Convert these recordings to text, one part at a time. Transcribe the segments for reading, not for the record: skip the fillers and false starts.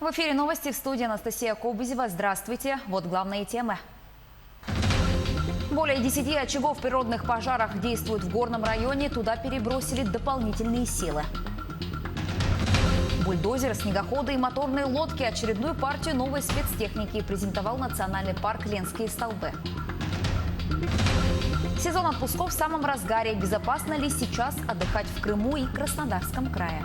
В эфире новости, в студии Анастасия Кобызева. Здравствуйте. Вот главные темы. Более 10 очагов природных пожаров действуют в горном районе. Туда перебросили дополнительные силы. Бульдозер, снегоходы и моторные лодки очередную партию новой спецтехники презентовал национальный парк Ленские столбы. Сезон отпусков в самом разгаре. Безопасно ли сейчас отдыхать в Крыму и Краснодарском крае?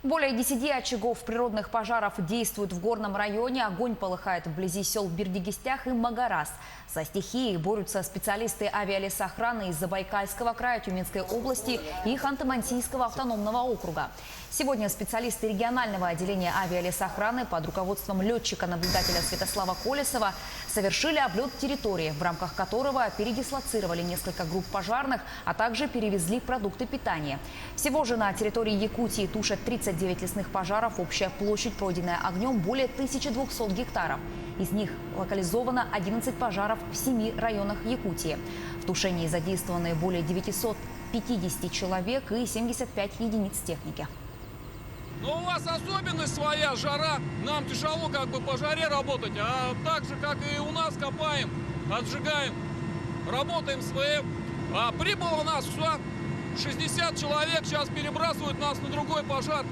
Более 10 очагов природных пожаров действуют в горном районе. Огонь полыхает вблизи сел Бердигистях и Магарас. Со стихией борются специалисты авиалесохраны из Забайкальского края, Тюменской области и Ханты-Мансийского автономного округа. Сегодня специалисты регионального отделения авиалесохраны под руководством летчика-наблюдателя Святослава Колесова совершили облет территории, в рамках которого передислоцировали несколько групп пожарных, а также перевезли продукты питания. Всего же на территории Якутии тушат 39 лесных пожаров. Общая площадь, пройденная огнем, более 1200 гектаров. Из них локализовано 11 пожаров в 7 районах Якутии. В тушении задействованы более 950 человек и 75 единиц техники. Но у вас особенность своя, жара. Нам тяжело по жаре работать, а так же, как и у нас, копаем, отжигаем, работаем своим. А прибыло у нас сюда 60 человек, сейчас перебрасывают нас на другой пожар,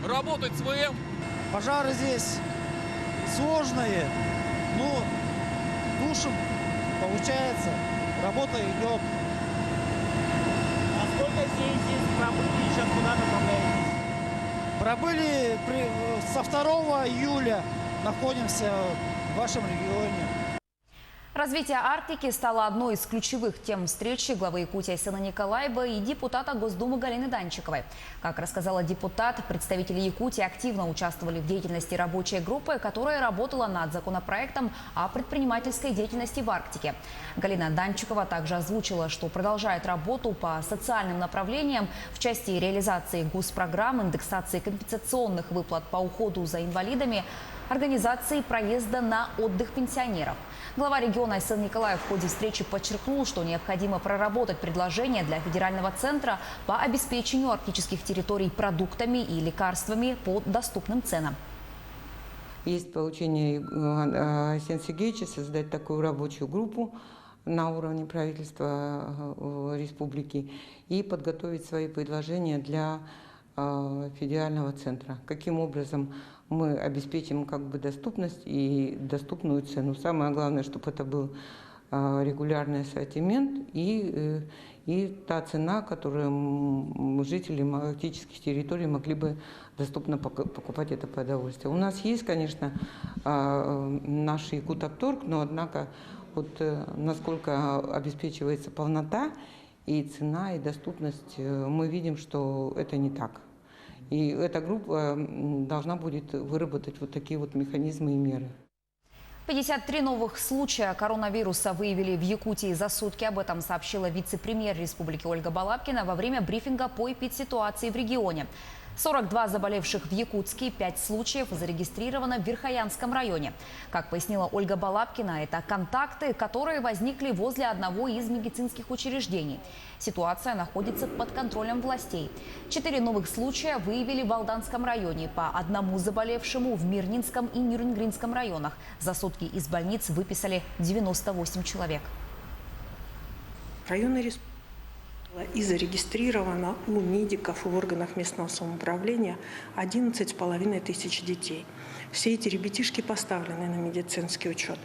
работать своим. Пожары здесь сложные, но тушим, получается, работа идет. А сколько здесь пробыли, сейчас куда направляетесь? Пробыли со 2 июля, находимся в вашем регионе. Развитие Арктики стало одной из ключевых тем встречи главы Якутии Айсена Николаева и депутата Госдумы Галины Данчиковой. Как рассказала депутат, представители Якутии активно участвовали в деятельности рабочей группы, которая работала над законопроектом о предпринимательской деятельности в Арктике. Галина Данчикова также озвучила, что продолжает работу по социальным направлениям в части реализации госпрограмм, индексации компенсационных выплат по уходу за инвалидами, организации проезда на отдых пенсионеров. Глава региона Айсен Николаев в ходе встречи подчеркнул, что необходимо проработать предложения для федерального центра по обеспечению арктических территорий продуктами и лекарствами по доступным ценам. Есть поручение Айсена Сергеевича создать такую рабочую группу на уровне правительства республики и подготовить свои предложения для федерального центра. Каким образом мы обеспечим доступность и доступную цену. Самое главное, чтобы это был регулярный ассортимент и та цена, которую жители арктических территорий могли бы доступно покупать это продовольствие. У нас есть, конечно, наш Якутопторг, но однако насколько обеспечивается полнота и цена, и доступность, мы видим, что это не так. И эта группа должна будет выработать такие механизмы и меры. 53 новых случая коронавируса выявили в Якутии за сутки. Об этом сообщила вице-премьер республики Ольга Балабкина во время брифинга по эпидситуации в регионе. 42 заболевших в Якутске, 5 случаев зарегистрировано в Верхоянском районе. Как пояснила Ольга Балабкина, это контакты, которые возникли возле одного из медицинских учреждений. Ситуация находится под контролем властей. 4 новых случая выявили в Алданском районе, по одному заболевшему в Мирнинском и Нюрнгринском районах. За сутки из больниц выписали 98 человек. Районной республики и зарегистрировано у медиков и в органах местного самоуправления 11,5 тысяч детей. Все эти ребятишки поставлены на медицинский учет.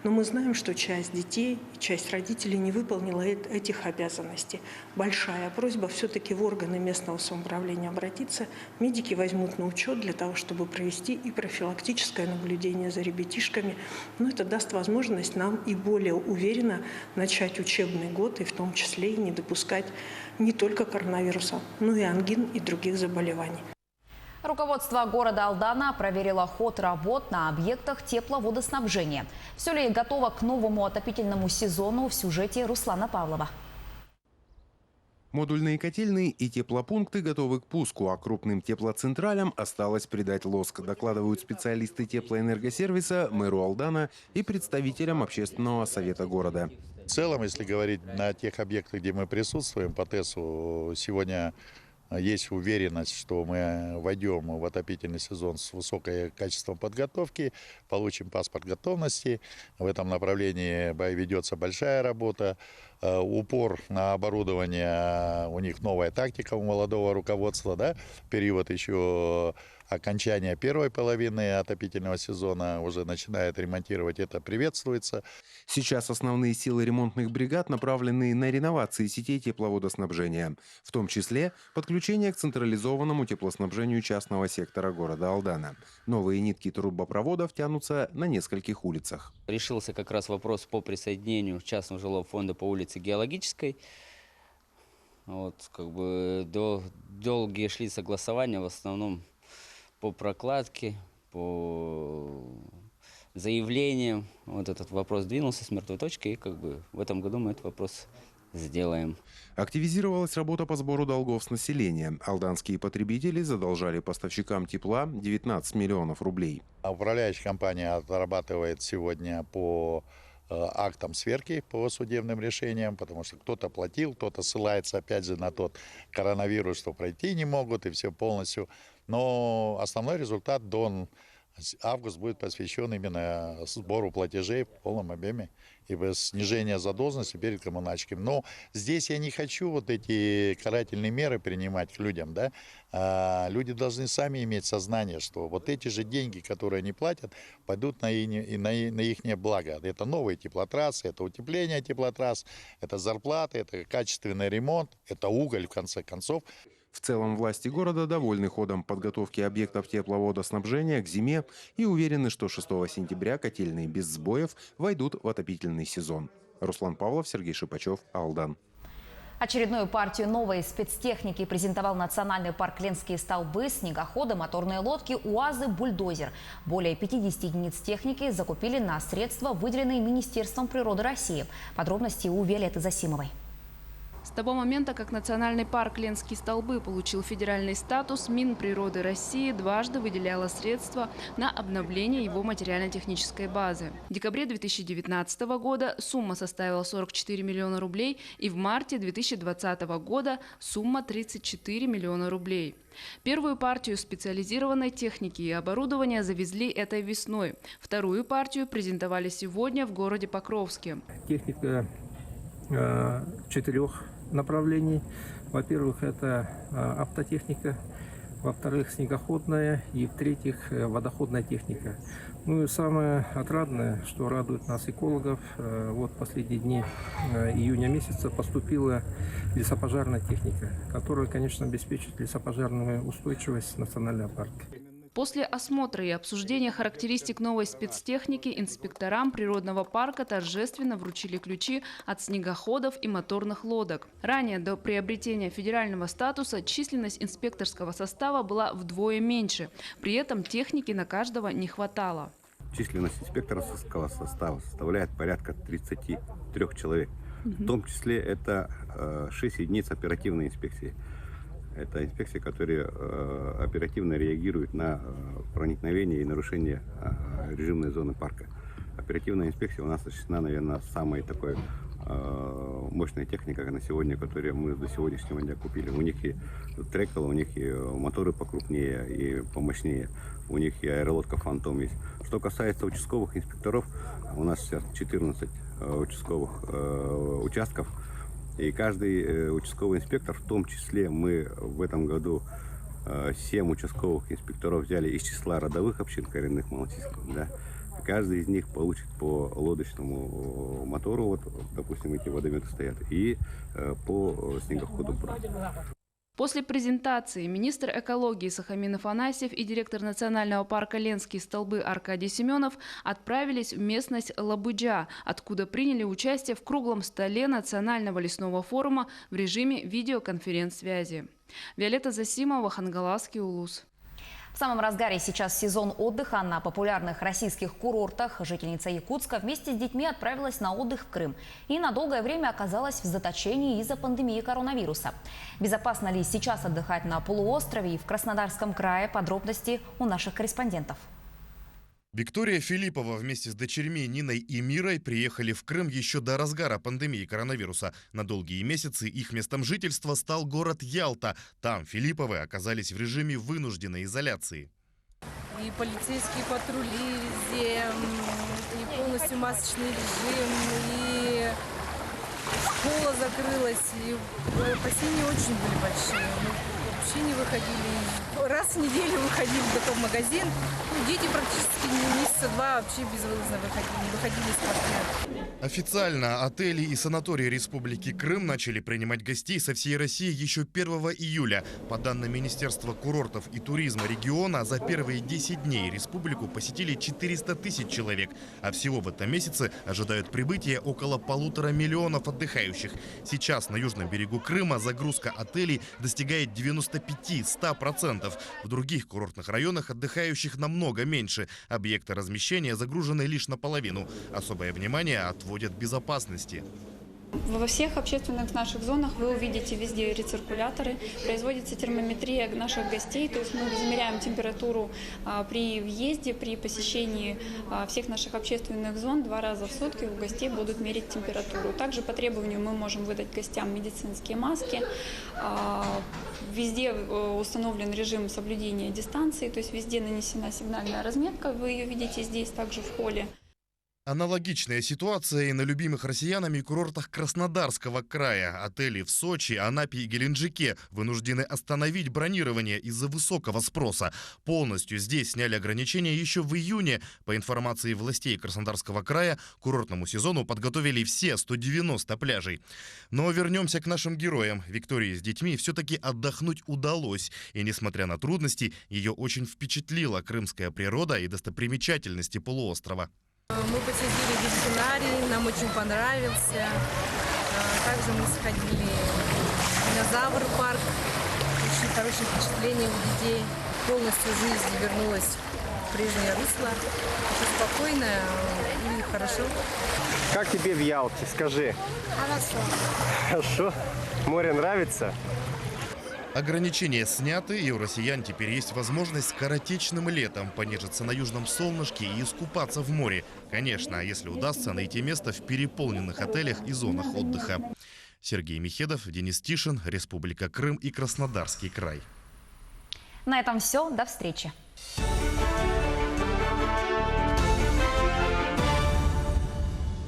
Но мы знаем, что часть детей, часть родителей не выполнила этих обязанностей. Большая просьба все-таки в органы местного самоуправления обратиться. Медики возьмут на учет для того, чтобы провести и профилактическое наблюдение за ребятишками. Но это даст возможность нам и более уверенно начать учебный год, и в том числе и не допускать не только коронавируса, но и ангин и других заболеваний. Руководство города Алдана проверило ход работ на объектах тепловодоснабжения. Все ли готово к новому отопительному сезону, в сюжете Руслана Павлова. Модульные котельные и теплопункты готовы к пуску, а крупным теплоцентралям осталось придать лоск, докладывают специалисты теплоэнергосервиса мэру Алдана и представителям общественного совета города. В целом, если говорить на тех объектах, где мы присутствуем по ТЭСу, сегодня есть уверенность, что мы войдем в отопительный сезон с высоким качеством подготовки, получим паспорт готовности. В этом направлении ведется большая работа. Упор на оборудование, у них новая тактика у молодого руководства, да, период еще окончания первой половины отопительного сезона уже начинает ремонтировать, это приветствуется. Сейчас основные силы ремонтных бригад направлены на реновации сетей тепловодоснабжения, в том числе подключение к централизованному теплоснабжению частного сектора города Алдана. Новые нитки трубопроводов тянутся на нескольких улицах. Решился как раз вопрос по присоединению частного жилого фонда по улице Геологической. Долгие шли согласования, в основном по прокладке, по заявлениям. Вот этот вопрос двинулся с мертвой точки, и в этом году мы этот вопрос сделаем. Активизировалась работа по сбору долгов с населения. Алданские потребители задолжали поставщикам тепла 19 миллионов рублей. Управляющая компания отрабатывает сегодня по актам сверки, по судебным решениям, потому что кто-то платил, кто-то ссылается опять же на тот коронавирус, что пройти не могут, и все полностью. Но основной результат август будет посвящен именно сбору платежей в полном объеме и снижению задолженности перед коммунальщиками. Но здесь я не хочу вот эти карательные меры принимать к людям. Да? Люди должны сами иметь сознание, что вот эти же деньги, которые они платят, пойдут на их благо. Это новые теплотрассы, это утепление теплотрасс, это зарплаты, это качественный ремонт, это уголь в конце концов. В целом власти города довольны ходом подготовки объектов тепловодоснабжения к зиме и уверены, что 6 сентября котельные без сбоев войдут в отопительный сезон. Руслан Павлов, Сергей Шипачев, Алдан. Очередную партию новой спецтехники презентовал национальный парк Ленские столбы, снегоходы, моторные лодки, УАЗы, бульдозер. Более 50 единиц техники закупили на средства, выделенные Министерством природы России. Подробности у Виолетты Засимовой. С того момента, как национальный парк Ленские столбы получил федеральный статус, Минприроды России дважды выделяла средства на обновление его материально-технической базы. В декабре 2019 года сумма составила 44 миллиона рублей и в марте 2020 года сумма 34 миллиона рублей. Первую партию специализированной техники и оборудования завезли этой весной. Вторую партию презентовали сегодня в городе Покровске. Техника 4 направлений. Во-первых, это автотехника, во-вторых, снегоходная и, в-третьих, водоходная техника. Ну и самое отрадное, что радует нас экологов, вот последние дни июня месяца поступила лесопожарная техника, которая, конечно, обеспечит лесопожарную устойчивость национального парка. После осмотра и обсуждения характеристик новой спецтехники инспекторам природного парка торжественно вручили ключи от снегоходов и моторных лодок. Ранее, до приобретения федерального статуса, численность инспекторского состава была вдвое меньше. При этом техники на каждого не хватало. Численность инспекторского состава составляет порядка 33 человек. В том числе это 6 единиц оперативной инспекции. Это инспекции, которые оперативно реагируют на проникновение и нарушение режимной зоны парка. Оперативная инспекция у нас осуществлена, наверное, самой такой мощная техника на сегодня, которую мы до сегодняшнего дня купили. У них и треколы, у них и моторы покрупнее и помощнее, у них и аэролодка «Фантом» есть. Что касается участковых инспекторов, у нас сейчас 14 участковых участков. И каждый участковый инспектор, в том числе мы в этом году 7 участковых инспекторов взяли из числа родовых общин коренных малочисленных. Да. Каждый из них получит по лодочному мотору, вот, допустим, эти водометы стоят, и по снегоходу. После презентации министр экологии Сахамин Афанасьев и директор национального парка Ленские столбы Аркадий Семенов отправились в местность Лабыджа, откуда приняли участие в круглом столе национального лесного форума в режиме видеоконференц-связи. Виолетта Засимова, Хангаласский улус. В самом разгаре сейчас сезон отдыха на популярных российских курортах. Жительница Якутска вместе с детьми отправилась на отдых в Крым и на долгое время оказалась в заточении из-за пандемии коронавируса. Безопасно ли сейчас отдыхать на полуострове и в Краснодарском крае? Подробности у наших корреспондентов. Виктория Филиппова вместе с дочерьми Ниной и Мирой приехали в Крым еще до разгара пандемии коронавируса. На долгие месяцы их местом жительства стал город Ялта. Там Филипповы оказались в режиме вынужденной изоляции. И полицейские патрули везде, и полностью масочный режим, и школа закрылась, и опасения очень были большие. Мы вообще не выходили. Раз в неделю выходили только в магазин. Дети практически месяца два вообще безвылазно выходили из квартиры. Официально отели и санатории Республики Крым начали принимать гостей со всей России еще 1 июля. По данным Министерства курортов и туризма региона, за первые 10 дней республику посетили 400 тысяч человек. А всего в этом месяце ожидают прибытия около 1,5 миллиона отдыхающих. Сейчас на южном берегу Крыма загрузка отелей достигает 95–100%. В других курортных районах отдыхающих намного меньше. Объекты размещения загружены лишь наполовину. Особое внимание отводят безопасности. Во всех общественных наших зонах вы увидите везде рециркуляторы, производится термометрия наших гостей, то есть мы измеряем температуру при въезде, при посещении всех наших общественных зон 2 раза в сутки у гостей будут мерить температуру. Также по требованию мы можем выдать гостям медицинские маски. Везде установлен режим соблюдения дистанции, то есть везде нанесена сигнальная разметка, вы ее видите здесь также в холле. Аналогичная ситуация и на любимых россиянами курортах Краснодарского края. Отели в Сочи, Анапе и Геленджике вынуждены остановить бронирование из-за высокого спроса. Полностью здесь сняли ограничения еще в июне. По информации властей Краснодарского края, к курортному сезону подготовили все 190 пляжей. Но вернемся к нашим героям. Виктории с детьми все-таки отдохнуть удалось. И несмотря на трудности, ее очень впечатлила крымская природа и достопримечательности полуострова. Мы посетили дельфинарий, нам очень понравился. Также мы сходили в динозавр парк. Очень хорошее впечатление у детей. Полностью жизнь вернулась в прежнее русло. Очень спокойно и хорошо. Как тебе в Ялте? Скажи. Хорошо. Хорошо? Море нравится? Ограничения сняты, и у россиян теперь есть возможность скоротечным летом понежиться на южном солнышке и искупаться в море. Конечно, если удастся найти место в переполненных отелях и зонах отдыха. Сергей Михедов, Денис Тишин, Республика Крым и Краснодарский край. На этом все. До встречи.